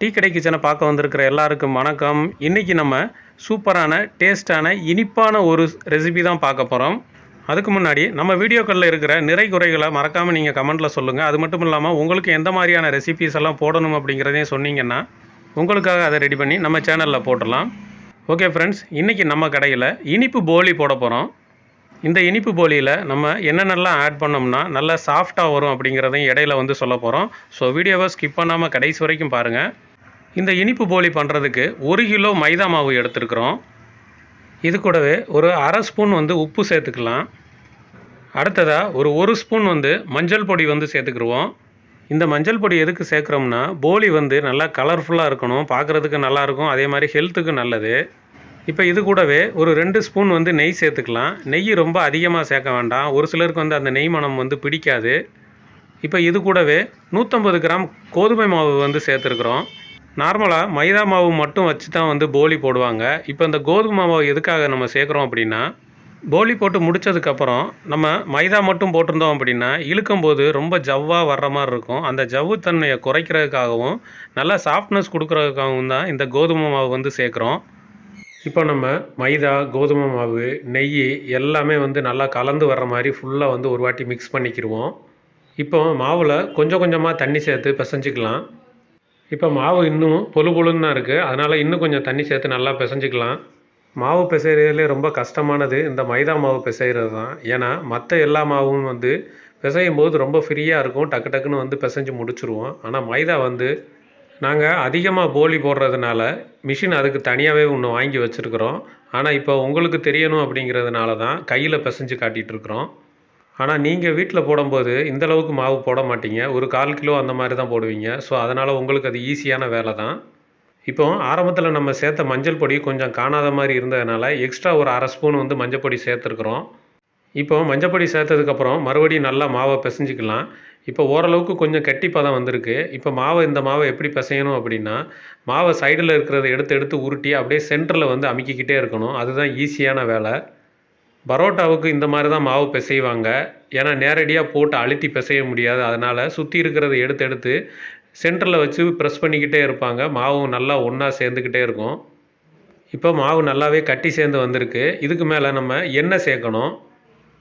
Tea கடை கிச்சனை பார்க்க வந்திருக்கிற எல்லாருக்கும் வணக்கம். இன்றைக்கி நம்ம சூப்பரான டேஸ்டான இனிப்பான ஒரு ரெசிபி தான் பார்க்க போகிறோம். அதுக்கு முன்னாடி நம்ம வீடியோக்களில் இருக்கிற நிறை குறைகளை மறக்காமல் நீங்கள் கமெண்ட்டில் சொல்லுங்கள். அது மட்டும் இல்லாமல் உங்களுக்கு எந்த மாதிரியான ரெசிபிஸ் எல்லாம் போடணும் அப்படிங்கிறதையும் சொன்னீங்கன்னா உங்களுக்காக அதை ரெடி பண்ணி நம்ம சேனலில் போட்டுடலாம். ஓகே ஃப்ரெண்ட்ஸ், இன்றைக்கி நம்ம கடையில் இனிப்பு போலி போட போகிறோம். இந்த இனிப்பு போலியில் நம்ம என்னென்னலாம் ஆட் பண்ணோம்னா நல்லா சாஃப்டாக வரும் அப்படிங்கிறதையும் இடையில வந்து சொல்ல போகிறோம். ஸோ வீடியோவை ஸ்கிப் பண்ணாமல் கடைசி வரைக்கும் பாருங்கள். இந்த இனிப்பு போலி பண்ணுறதுக்கு 1 கிலோ மைதா மாவு எடுத்துருக்குறோம். இது கூடவே ஒரு அரை ஸ்பூன் வந்து உப்பு சேர்த்துக்கலாம். அடுத்ததாக ஒரு ஸ்பூன் வந்து மஞ்சள் பொடி வந்து சேர்த்துக்குருவோம். இந்த மஞ்சள் பொடி எதுக்கு சேர்க்குறோம்னா போலி வந்து நல்லா கலர்ஃபுல்லாக இருக்கணும், பார்க்குறதுக்கு நல்லாயிருக்கும், அதே மாதிரி ஹெல்த்துக்கு நல்லது. இப்போ இது கூடவே ஒரு 2 ஸ்பூன் வந்து நெய் சேர்த்துக்கலாம். நெய் ரொம்ப அதிகமாக சேர்க்க வேண்டாம், ஒரு சிலருக்கு வந்து அந்த நெய் மணம் வந்து பிடிக்காது. இப்போ இது கூடவே 150 கிராம் கோதுமை மாவு வந்து சேர்த்துருக்குறோம். நார்மலாக மைதா மாவு மட்டும் வச்சு தான் வந்து போலி போடுவாங்க. இப்போ இந்த கோதுமை மாவு எதுக்காக நம்ம சேர்க்குறோம் அப்படின்னா, போலி போட்டு முடித்ததுக்கப்புறம் நம்ம மைதா மட்டும் போட்டிருந்தோம் அப்படின்னா இழுக்கும்போது ரொம்ப ஜவ்வாக வர்ற மாதிரி இருக்கும். அந்த ஜவ்வுத்தன்மையை குறைக்கிறதுக்காகவும் நல்லா சாஃப்ட்னஸ் கொடுக்குறதுக்காகவும் தான் இந்த கோதுமை மாவு வந்து சேர்க்குறோம். இப்போ நம்ம மைதா, கோதுமை மாவு, நெய் எல்லாமே வந்து நல்லா கலந்து வர்ற மாதிரி ஃபுல்லாக வந்து ஒரு வாட்டி மிக்ஸ் பண்ணிக்கிடுவோம். இப்போ மாவில் கொஞ்சம் கொஞ்சமாக தண்ணி சேர்த்து பிசைஞ்சிக்கலாம். இப்போ மாவு இன்னும் பொழு பொழுன்னு தான் இருக்குது, அதனால் இன்னும் கொஞ்சம் தண்ணி சேர்த்து நல்லா பிசைஞ்சிக்கலாம். மாவு பிசைகிறதுலே ரொம்ப கஷ்டமானது இந்த மைதா மாவு பிசைகிறது தான். ஏன்னா மற்ற எல்லா மாவும் வந்து பிசையும் போது ரொம்ப ஃப்ரீயாக இருக்கும், டக்கு டக்குன்னு வந்து பிசைஞ்சு முடிச்சுருவோம். ஆனால் மைதா வந்து நாங்கள் அதிகமாக போலி போடுறதுனால மிஷின் அதுக்கு தனியாகவே ஒன்று வாங்கி வச்சுருக்குறோம். ஆனால் இப்போ உங்களுக்கு தெரியணும் அப்படிங்கிறதுனால தான் கையில் பிசைஞ்சு காட்டிகிட்ருக்குறோம். ஆனால் நீங்கள் வீட்டில் போடும்போது இந்தளவுக்கு மாவு போட மாட்டீங்க, ஒரு 1/4 கிலோ அந்த மாதிரி தான் போடுவீங்க. ஸோ அதனால் உங்களுக்கு அது ஈஸியான வேலை தான். இப்போ ஆரம்பத்தில் நம்ம சேர்த்த மஞ்சள் பொடி கொஞ்சம் காணாத மாதிரி இருந்ததுனால எக்ஸ்ட்ரா ஒரு அரை ஸ்பூன் வந்து மஞ்சள் பொடி சேர்த்துருக்குறோம். இப்போ மஞ்சள் பொடி சேர்த்ததுக்கப்புறம் மறுபடியும் நல்லா மாவை பிசைஞ்சிக்கலாம். இப்போ ஓரளவுக்கு கொஞ்சம் கெட்டி பதம் வந்திருக்கு. இப்போ இந்த மாவை எப்படி பிசையணும் அப்படின்னா, மாவை சைடில் இருக்கிறத எடுத்து எடுத்து உருட்டி அப்படியே சென்டரில் வந்து அமுக்கிக்கிட்டே இருக்கணும். அதுதான் ஈஸியான வேலை. பரோட்டாவுக்கு இந்த மாதிரி தான் மாவு பிசைவாங்க. ஏன்னா நேரடியாக போட்டு அழுத்தி பிசைய முடியாது, அதனால் சுற்றி இருக்கிறத எடுத்து எடுத்து சென்டரில் வச்சு ப்ரெஸ் பண்ணிக்கிட்டே இருப்பாங்க. மாவும் நல்லா ஒன்றா சேர்ந்துக்கிட்டே இருக்கும். இப்போ மாவு நல்லாவே கட்டி சேர்ந்து வந்திருக்கு. இதுக்கு மேலே நம்ம எண்ணெய் சேர்க்கணும்.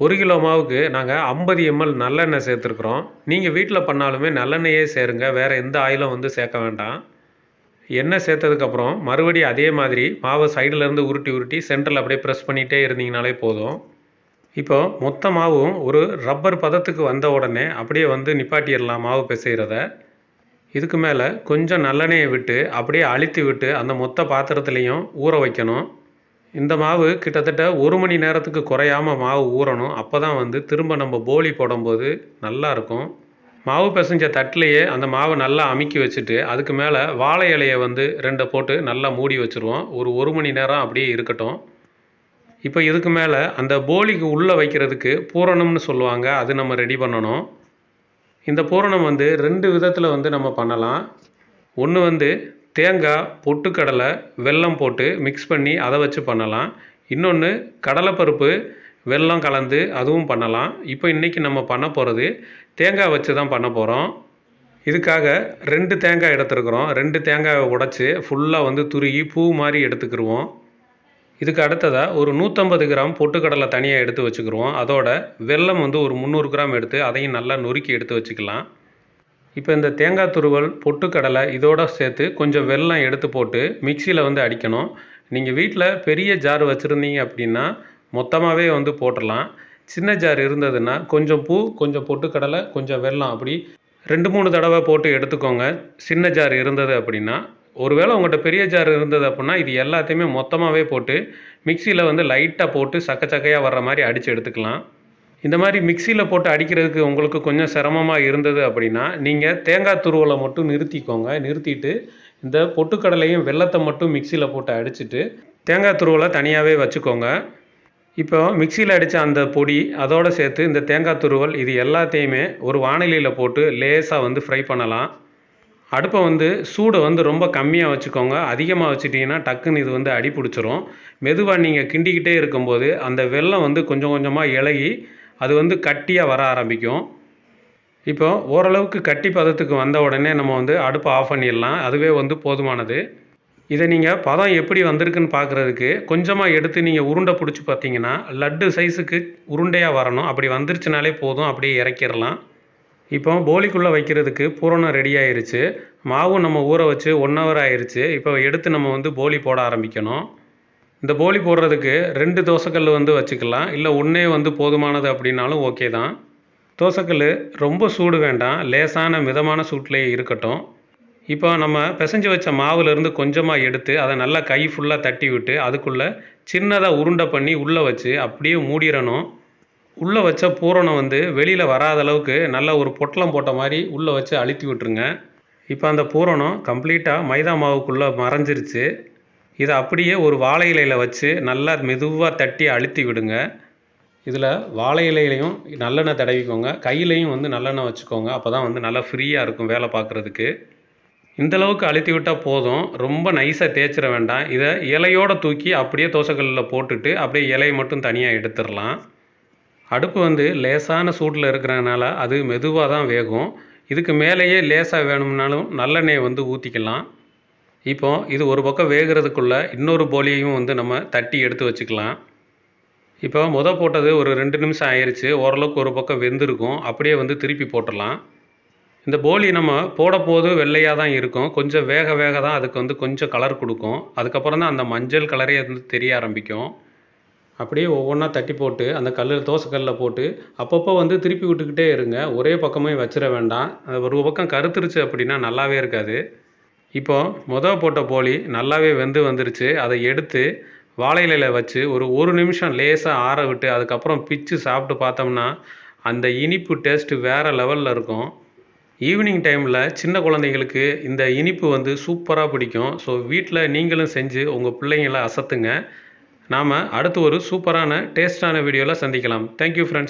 1 கிலோ மாவுக்கு நாங்கள் 50 ml நல்லெண்ணெய் சேர்த்துருக்குறோம். நீங்கள் வீட்டில் பண்ணாலுமே நல்லெண்ணெயே சேருங்க, வேறு எந்த ஆயிலும் வந்து சேர்க்க வேண்டாம். எண்ணெய் சேர்த்ததுக்கப்புறம் மறுபடியும் அதே மாதிரி மாவை சைடிலேருந்து உருட்டி உருட்டி சென்டரில் அப்படியே ப்ரெஸ் பண்ணிகிட்டே இருந்தீங்கனாலே போதும். இப்போது மொத்த மாவும் ஒரு ரப்பர் பதத்துக்கு வந்த உடனே அப்படியே வந்து நிப்பாட்டிடலாம் மாவு பிசைகிறத. இதுக்கு மேலே கொஞ்சம் நல்லெண்ணெயை விட்டு அப்படியே அழுத்தி விட்டு அந்த மொத்த பாத்திரத்துலேயும் ஊற வைக்கணும். இந்த மாவு கிட்டத்தட்ட 1 மணி நேரத்துக்கு குறையாமல் மாவு ஊறணும். அப்போ தான் வந்து திரும்ப நம்ம போலி போடும்போது நல்லாயிருக்கும். மாவு பிசைஞ்ச தட்டிலையே அந்த மாவை நல்லா அமுக்கி வச்சுட்டு அதுக்கு மேலே வாழை இலையை வந்து 2 போட்டு நல்லா மூடி வச்சுருவோம். ஒரு 1 மணி நேரம் அப்படியே இருக்கட்டும். இப்போ இதுக்கு மேலே அந்த போலிக்கு உள்ளே வைக்கிறதுக்கு பூரணம்னு சொல்லுவாங்க, அது நம்ம ரெடி பண்ணணும். இந்த பூரணம் வந்து 2 விதத்தில் வந்து நம்ம பண்ணலாம். ஒன்று வந்து தேங்காய், பொட்டுக்கடலை, வெல்லம் போட்டு மிக்ஸ் பண்ணி அதை வச்சு பண்ணலாம். இன்னொன்று கடலைப்பருப்பு, வெல்லம் கலந்து அதுவும் பண்ணலாம். இப்போ இன்றைக்கி நம்ம பண்ண போகிறது தேங்காய் வச்சு தான் பண்ண போகிறோம். இதுக்காக 2 தேங்காய் எடுத்துருக்குறோம். 2 தேங்காயை உடைச்சி ஃபுல்லாக வந்து துருகி பூ மாதிரி எடுத்துக்கிடுவோம். இதுக்கு அடுத்ததாக ஒரு 150 கிராம் பொட்டுக்கடலை தனியாக எடுத்து வச்சுக்கிடுவோம். அதோட வெல்லம் வந்து ஒரு 300 கிராம் எடுத்து அதையும் நல்லா நொறுக்கி எடுத்து வச்சுக்கலாம். இப்போ இந்த தேங்காய் துருவல், பொட்டுக்கடலை இதோட சேர்த்து கொஞ்சம் வெல்லம் எடுத்து போட்டு மிக்சியில் வந்து அடிக்கணும். நீங்கள் வீட்டில் பெரிய ஜார் வச்சுருந்தீங்க அப்படின்னா மொத்தமாகவே வந்து போட்டுடலாம். சின்ன ஜார் இருந்ததுன்னா கொஞ்சம் பூ, கொஞ்சம் பொட்டுக்கடலை, கொஞ்சம் வெல்லம் அப்படி 2-3 தடவை போட்டு எடுத்துக்கோங்க. சின்ன ஜார் இருந்தது அப்படின்னா. ஒருவேளை உங்கள்கிட்ட பெரிய ஜார் இருந்தது அப்படின்னா இது எல்லாத்தையுமே மொத்தமாகவே போட்டு மிக்சியில் வந்து லைட்டாக போட்டு சக்கையாக வர்ற மாதிரி அடித்து எடுத்துக்கலாம். இந்த மாதிரி மிக்சியில் போட்டு அடிக்கிறதுக்கு உங்களுக்கு கொஞ்சம் சிரமமாக இருந்தது அப்படின்னா நீங்கள் தேங்காய் துருவலை மட்டும் நிறுத்திக்கோங்க. நிறுத்திட்டு இந்த பொட்டுக்கடலையும் வெல்லத்தை மட்டும் மிக்சியில் போட்டு அடிச்சுட்டு தேங்காய் துருவலை தனியாகவே வச்சுக்கோங்க. இப்போ மிக்சியில் அடித்த அந்த பொடி அதோடு சேர்த்து இந்த தேங்காய் துருவல் இது எல்லாத்தையுமே ஒரு வாணலியில் போட்டு லேசாக வந்து ஃப்ரை பண்ணலாம். அடுப்பை வந்து சூடை வந்து ரொம்ப கம்மியாக வச்சுக்கோங்க. அதிகமாக வச்சுட்டிங்கன்னா டக்குன்னு இது வந்து அடி பிடிச்சிரும். மெதுவாக நீங்கள் கிண்டிக்கிட்டே இருக்கும்போது அந்த வெல்லம் வந்து கொஞ்சம் கொஞ்சமாக இளகி அது வந்து கட்டியாக வர ஆரம்பிக்கும். இப்போ ஓரளவுக்கு கட்டி பதத்துக்கு வந்த உடனே நம்ம வந்து அடுப்பை ஆஃப் பண்ணிடலாம். அதுவே வந்து போதுமானது. இதை நீங்கள் பதம் எப்படி வந்திருக்குன்னு பார்க்குறதுக்கு கொஞ்சமாக எடுத்து நீங்கள் உருண்டை பிடிச்சி பார்த்தீங்கன்னா லட்டு சைஸுக்கு உருண்டையாக வரணும். அப்படி வந்துருச்சுனாலே போதும், அப்படியே இறக்கிடலாம். இப்போ போலிக்குள்ளே வைக்கிறதுக்கு பூரணம் ரெடி ஆயிருச்சு. மாவும் நம்ம ஊற வச்சு 1 ஹவர் ஆயிடுச்சு. இப்போ எடுத்து நம்ம வந்து போலி போட ஆரம்பிக்கணும். இந்த போலி போடுறதுக்கு 2 தோசைக்கல் வந்து வச்சுக்கலாம். இல்லை ஒன்றே வந்து போதுமானது அப்படின்னாலும் ஓகே தான். தோசைக்கல் ரொம்ப சூடு வேண்டாம், லேசான மிதமான சூட்லேயே இருக்கட்டும். இப்போ நம்ம பிசைஞ்சு வச்ச மாவுலேருந்து கொஞ்சமாக எடுத்து அதை நல்லா கை ஃபுல்லாக தட்டி விட்டு அதுக்குள்ளே சின்னதாக உருண்டை பண்ணி உள்ளே வச்சு அப்படியே மூடிடணும். உள்ளே வச்ச பூரணம் வந்து வெளியில் வராத அளவுக்கு நல்லா ஒரு பொட்டலம் போட்ட மாதிரி உள்ளே வச்சு அழுத்தி விட்டுருங்க. இப்போ அந்த பூரணம் கம்ப்ளீட்டாக மைதா மாவுக்குள்ளே மறைஞ்சிருச்சு. இதை அப்படியே ஒரு வாழை இலையில் வச்சு நல்லா மெதுவாக தட்டி அழுத்தி விடுங்க. இதில் வாழை இலையிலையும் நல்லெண்ணெய் தடவிக்கோங்க, கையிலையும் வந்து நல்லெண்ணெய் வச்சுக்கோங்க. அப்போ தான் வந்து நல்லா ஃப்ரீயாக இருக்கும் வேலை பார்க்குறதுக்கு. இந்தளவுக்கு அழுத்தி விட்டால் போதும், ரொம்ப நைஸாக தேய்ச்சிட வேண்டாம். இதை இலையோடு தூக்கி அப்படியே தோசைக்கல்லில் போட்டுட்டு அப்படியே இலையை மட்டும் தனியாக எடுத்துடலாம். அடுப்பு வந்து லேசான சூட்டில் இருக்கிறதுனால அது மெதுவாக தான் வேகும். இதுக்கு மேலேயே லேசாக வேணும்னாலும் நல்லெண்ணெயை வந்து ஊற்றிக்கலாம். இப்போ இது ஒரு பக்கம் வேகிறதுக்குள்ளே இன்னொரு போலியையும் வந்து நம்ம தட்டி எடுத்து வச்சுக்கலாம். இப்போ போட்டது ஒரு 2 நிமிஷம் ஆயிடுச்சு. ஓரளவுக்கு ஒரு பக்கம் வெந்திருக்கும். அப்படியே வந்து திருப்பி போட்டுடலாம். இந்த போலி நம்ம போடும்போது வெள்ளையாக தான் இருக்கும். கொஞ்சம் வேக வேக தான் அதுக்கு வந்து கொஞ்சம் கலர் கொடுக்கும். அதுக்கப்புறம் தான் அந்த மஞ்சள் கலரே வந்து தெரிய ஆரம்பிக்கும். அப்படியே ஒவ்வொன்றா தட்டி போட்டு அந்த தோசைக்கல்லில் போட்டு அப்பப்போ வந்து திருப்பி விட்டுக்கிட்டே இருங்க. ஒரே பக்கமே வச்சிட வேண்டாம். ஒரு பக்கம் கருத்துருச்சு அப்படின்னா நல்லாவே இருக்காது. இப்போது போட்ட போலி நல்லாவே வெந்து வந்துருச்சு. அதை எடுத்து வாழை இலையில் வச்சு ஒரு நிமிஷம் லேசாக ஆற விட்டு அதுக்கப்புறம் பிச்சு சாப்பிட்டு பார்த்தோம்னா அந்த இனிப்பு டேஸ்ட்டு வேறு லெவலில் இருக்கும். ஈவினிங் டைமில் சின்ன குழந்தைங்களுக்கு இந்த இனிப்பு வந்து சூப்பராக பிடிக்கும். ஸோ வீட்டில் நீங்களும் செஞ்சு உங்கள் பிள்ளைங்களை அசத்துங்க. நாம் அடுத்து ஒரு சூப்பரான டேஸ்டான வீடியோவில் சந்திக்கலாம். Thank you friends.